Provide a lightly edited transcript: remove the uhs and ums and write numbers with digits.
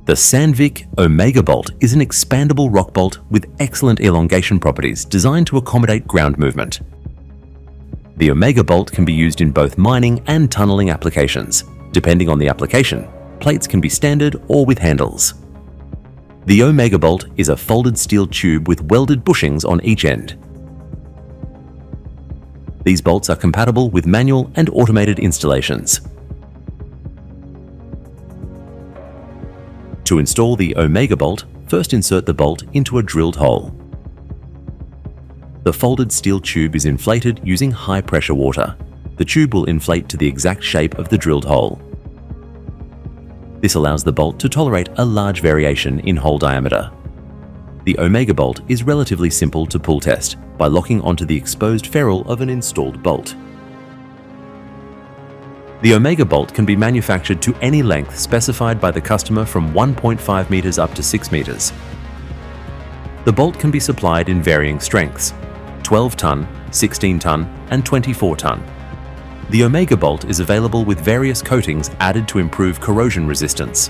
The Sandvik Omega bolt is an expandable rock bolt with excellent elongation properties designed to accommodate ground movement. The Omega bolt can be used in both mining and tunneling applications. Depending on the application, plates can be standard or with handles. The Omega bolt is a folded steel tube with welded bushings on each end. These bolts are compatible with manual and automated installations. To install the Omega bolt, first insert the bolt into a drilled hole. The folded steel tube is inflated using high-pressure water. The tube will inflate to the exact shape of the drilled hole. This allows the bolt to tolerate a large variation in hole diameter. The Omega bolt is relatively simple to pull test by locking onto the exposed ferrule of an installed bolt. The Omega bolt can be manufactured to any length specified by the customer from 1.5 meters up to 6 meters. The bolt can be supplied in varying strengths: 12 ton, 16 ton, and 24 ton. The Omega bolt is available with various coatings added to improve corrosion resistance.